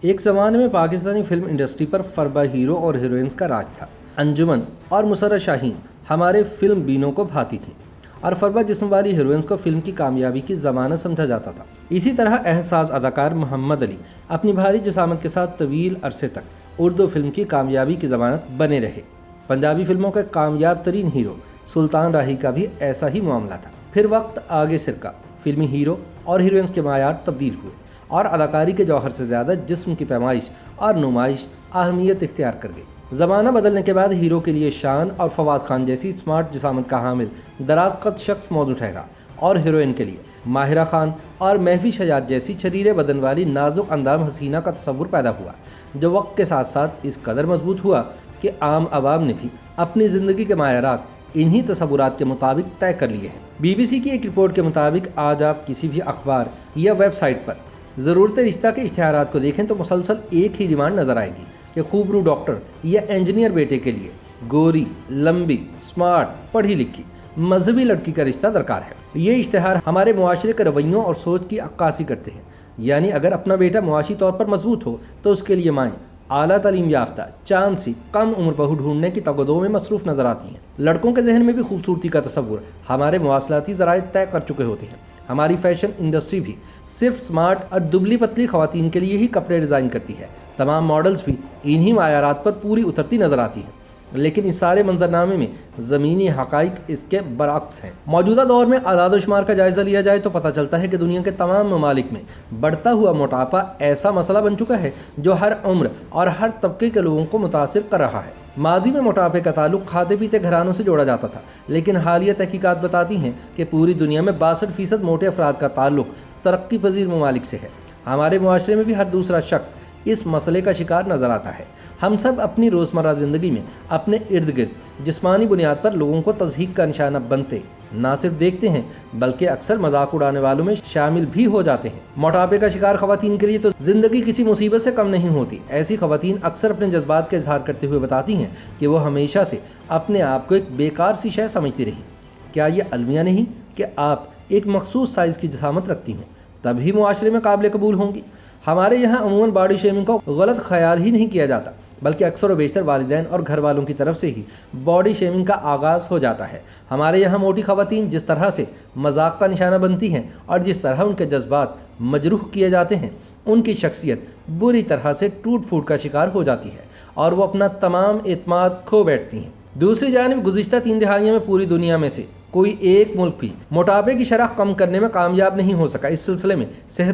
ایک زمانے میں پاکستانی فلم انڈسٹری پر فربہ ہیرو اور ہیروئنز کا راج تھا۔ انجمن اور مسرت شاہین ہمارے فلم بینوں کو بھاتی تھیں اور فربہ جسم والی ہیروئنز کو فلم کی کامیابی کی ضمانت سمجھا جاتا تھا۔ اسی طرح احساس اداکار محمد علی اپنی بھاری جسامت کے ساتھ طویل عرصے تک اردو فلم کی کامیابی کی ضمانت بنے رہے۔ پنجابی فلموں کے کامیاب ترین ہیرو سلطان راہی کا بھی ایسا ہی معاملہ تھا۔ پھر وقت آگے سرکہ، فلمی ہیرو اور ہیروئنز کے معیار تبدیل ہوئے اور اداکاری کے جوہر سے زیادہ جسم کی پیمائش اور نمائش اہمیت اختیار کر گئی۔ زمانہ بدلنے کے بعد ہیرو کے لیے شان اور فواد خان جیسی اسمارٹ جسامت کا حامل دراز قد شخص موضوع ٹھہرا، اور ہیروئن کے لیے ماہرہ خان اور مہوش حیات جیسی چھریرے بدن والی نازک اندام حسینہ کا تصور پیدا ہوا، جو وقت کے ساتھ ساتھ اس قدر مضبوط ہوا کہ عام عوام نے بھی اپنی زندگی کے معیارات انہی تصورات کے مطابق طے کر لیے ہیں۔ بی بی سی کی ایک رپورٹ کے مطابق آج آپ کسی بھی اخبار یا ویب سائٹ پر ضرورت رشتہ کے اشتہارات کو دیکھیں تو مسلسل ایک ہی ڈیمانڈ نظر آئے گی کہ خوبرو ڈاکٹر یا انجینئر بیٹے کے لیے گوری، لمبی، سمارٹ، پڑھی لکھی، مذہبی لڑکی کا رشتہ درکار ہے۔ یہ اشتہار ہمارے معاشرے کے رویوں اور سوچ کی عکاسی کرتے ہیں، یعنی اگر اپنا بیٹا معاشی طور پر مضبوط ہو تو اس کے لیے مائیں اعلیٰ تعلیم یافتہ چاند سی کم عمر بہو ڈھونڈنے کی تگودوں میں مصروف نظر آتی ہیں۔ لڑکوں کے ذہن میں بھی خوبصورتی کا تصور ہمارے مواصلاتی ذرائع طے کر چکے ہوتے ہیں۔ ہماری فیشن انڈسٹری بھی صرف سمارٹ اور دبلی پتلی خواتین کے لیے ہی کپڑے ڈیزائن کرتی ہے۔ تمام ماڈلز بھی انہی معیارات پر پوری اترتی نظر آتی ہیں، لیکن اس سارے منظرنامے میں زمینی حقائق اس کے برعکس ہیں۔ موجودہ دور میں اعداد و شمار کا جائزہ لیا جائے تو پتہ چلتا ہے کہ دنیا کے تمام ممالک میں بڑھتا ہوا موٹاپا ایسا مسئلہ بن چکا ہے جو ہر عمر اور ہر طبقے کے لوگوں کو متاثر کر رہا ہے۔ ماضی میں موٹاپے کا تعلق کھاتے پیتے گھرانوں سے جوڑا جاتا تھا، لیکن حالیہ تحقیقات بتاتی ہیں کہ پوری دنیا میں 62% موٹے افراد کا تعلق ترقی پذیر ممالک سے ہے۔ ہمارے معاشرے میں بھی ہر دوسرا شخص اس مسئلے کا شکار نظر آتا ہے۔ ہم سب اپنی روزمرہ زندگی میں اپنے ارد گرد جسمانی بنیاد پر لوگوں کو تضحیک کا نشانہ بنتے نہ صرف دیکھتے ہیں بلکہ اکثر مذاق اڑانے والوں میں شامل بھی ہو جاتے ہیں۔ موٹاپے کا شکار خواتین کے لیے تو زندگی کسی مصیبت سے کم نہیں ہوتی۔ ایسی خواتین اکثر اپنے جذبات کا اظہار کرتے ہوئے بتاتی ہیں کہ وہ ہمیشہ سے اپنے آپ کو ایک بیکار سی شے سمجھتی رہیں۔ کیا یہ المیہ نہیں کہ آپ ایک مخصوص سائز کی جسامت رکھتی ہوں تبھی معاشرے میں قابل قبول ہوں گی؟ ہمارے یہاں عموماً باڈی شیمنگ کو غلط خیال ہی نہیں کیا جاتا، بلکہ اکثر و بیشتر والدین اور گھر والوں کی طرف سے ہی باڈی شیمنگ کا آغاز ہو جاتا ہے۔ ہمارے یہاں موٹی خواتین جس طرح سے مذاق کا نشانہ بنتی ہیں اور جس طرح ان کے جذبات مجروح کیے جاتے ہیں، ان کی شخصیت بری طرح سے ٹوٹ پھوٹ کا شکار ہو جاتی ہے اور وہ اپنا تمام اعتماد کھو بیٹھتی ہیں۔ دوسری جانب گزشتہ 3 دہائیوں میں پوری دنیا میں سے کوئی ایک ملک بھی موٹاپے کی شرح کم کرنے میں کامیاب نہیں ہو سکا۔ اس سلسلے میں صحت